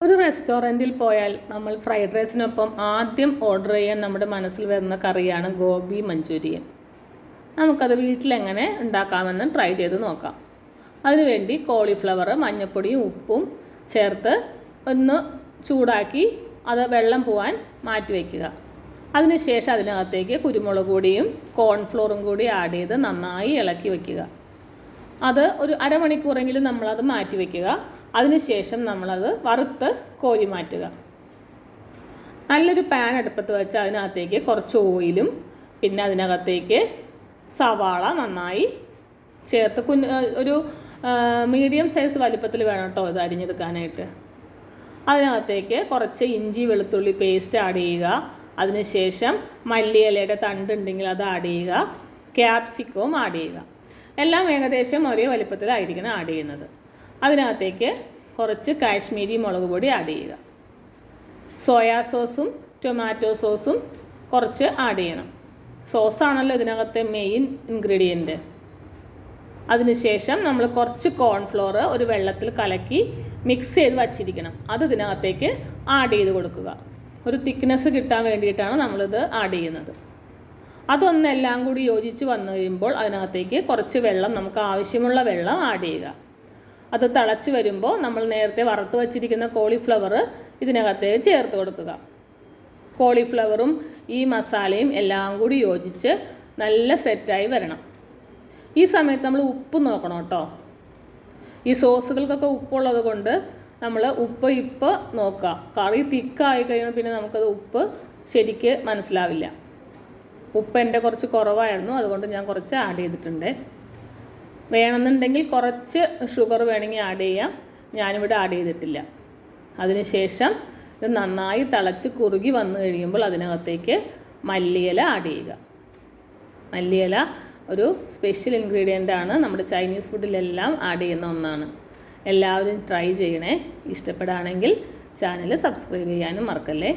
ഒരു റെസ്റ്റോറൻറ്റിൽ പോയാൽ നമ്മൾ ഫ്രൈഡ് റൈസിനൊപ്പം ആദ്യം ഓർഡർ ചെയ്യാൻ നമ്മുടെ മനസ്സിൽ വരുന്ന കറിയാണ് ഗോബി മഞ്ചൂരിയൻ. നമുക്കത് വീട്ടിലെങ്ങനെ ഉണ്ടാക്കാമെന്ന് ട്രൈ ചെയ്ത് നോക്കാം. അതിനുവേണ്ടി കോളിഫ്ലവർ മഞ്ഞൾപ്പൊടിയും ഉപ്പും ചേർത്ത് ഒന്ന് ചൂടാക്കി അത് വെള്ളം പോവാൻ മാറ്റി വയ്ക്കുക. അതിനുശേഷം അതിനകത്തേക്ക് കുരുമുളക് പൊടിയും കോൺഫ്ലോറും കൂടി ആഡ് ചെയ്ത് നന്നായി ഇളക്കി വയ്ക്കുക. അത് ഒരു അരമണിക്കൂറെങ്കിലും നമ്മളത് മാറ്റി വയ്ക്കുക. അതിനുശേഷം നമ്മളത് വറുത്ത് കോരി മാറ്റുക. നല്ലൊരു പാൻ അടുപ്പത്ത് വെച്ച് അതിനകത്തേക്ക് കുറച്ച് ഓയിലും പിന്നെ അതിനകത്തേക്ക് സവാള നന്നായി ചേർത്ത് ഒരു മീഡിയം സൈസ് വലിപ്പത്തിൽ വേണം കേട്ടോ ഇത് അരിഞ്ഞെടുക്കാനായിട്ട്. അതിനകത്തേക്ക് കുറച്ച് ഇഞ്ചി വെളുത്തുള്ളി പേസ്റ്റ് ആഡ് ചെയ്യുക. അതിനുശേഷം മല്ലിയിലയുടെ തണ്ടുണ്ടെങ്കിൽ അത് ആഡ് ചെയ്യുക. ക്യാപ്സിക്കവും ആഡ് ചെയ്യുക. എല്ലാം ഏകദേശം ഒരേ വലിപ്പത്തിലായിരിക്കണം ആഡ് ചെയ്യുന്നത്. അതിനകത്തേക്ക് കുറച്ച് കാശ്മീരി മുളക് പൊടി ആഡ് ചെയ്യുക. സോയാ സോസും ടൊമാറ്റോ സോസും കുറച്ച് ആഡ് ചെയ്യണം. സോസാണല്ലോ ഇതിനകത്തെ മെയിൻ ഇൻഗ്രീഡിയൻറ്റ്. അതിനുശേഷം നമ്മൾ കുറച്ച് കോൺഫ്ലോർ ഒരു വെള്ളത്തിൽ കലക്കി മിക്സ് ചെയ്ത് വച്ചിരിക്കണം. അത് ഇതിനകത്തേക്ക് ആഡ് ചെയ്ത് കൊടുക്കുക. ഒരു തിക്നെസ് കിട്ടാൻ വേണ്ടിയിട്ടാണ് നമ്മളിത് ആഡ് ചെയ്യുന്നത്. അതൊന്നെല്ലാം കൂടി യോജിച്ച് വന്നു കഴിയുമ്പോൾ അതിനകത്തേക്ക് കുറച്ച് വെള്ളം, നമുക്ക് ആവശ്യമുള്ള വെള്ളം ആഡ് ചെയ്യുക. അത് തിളച്ച് വരുമ്പോൾ നമ്മൾ നേരത്തെ വറുത്ത് വച്ചിരിക്കുന്ന കോളിഫ്ലവർ ഇതിനകത്തേക്ക് ചേർത്ത് കൊടുക്കുക. കോളിഫ്ലവറും ഈ മസാലയും എല്ലാം കൂടി യോജിച്ച് നല്ല സെറ്റായി വരണം. ഈ സമയത്ത് നമ്മൾ ഉപ്പ് നോക്കണം കേട്ടോ. ഈ സോസുകൾക്കൊക്കെ ഉപ്പുള്ളത് കൊണ്ട് നമ്മൾ ഉപ്പ് ഇപ്പോൾ നോക്കുക. കറി തിക്കായി കഴിയുമ്പോൾ പിന്നെ നമുക്കത് ഉപ്പ് ശരിക്ക് മനസ്സിലാവില്ല. ഉപ്പ് എൻ്റെ കുറച്ച് കുറവായിരുന്നു, അതുകൊണ്ട് ഞാൻ കുറച്ച് ആഡ് ചെയ്തിട്ടുണ്ട്. വേണമെന്നുണ്ടെങ്കിൽ കുറച്ച് ഷുഗർ വേണമെങ്കിൽ ആഡ് ചെയ്യാം. ഞാനിവിടെ ആഡ് ചെയ്തിട്ടില്ല. അതിനുശേഷം ഇത് നന്നായി തിളച്ച് കുറുകി വന്നു കഴിയുമ്പോൾ അതിനകത്തേക്ക് മല്ലിയില ആഡ് ചെയ്യുക. മല്ലിയില ഒരു സ്പെഷ്യൽ ഇൻഗ്രീഡിയൻ്റ് ആണ്. നമ്മുടെ ചൈനീസ് ഫുഡിലെല്ലാം ആഡ് ചെയ്യുന്ന ഒന്നാണ്. എല്ലാവരും ട്രൈ ചെയ്യണേ. ഇഷ്ടപ്പെടുകയാണെങ്കിൽ ചാനൽ സബ്സ്ക്രൈബ് ചെയ്യാനും മറക്കല്ലേ.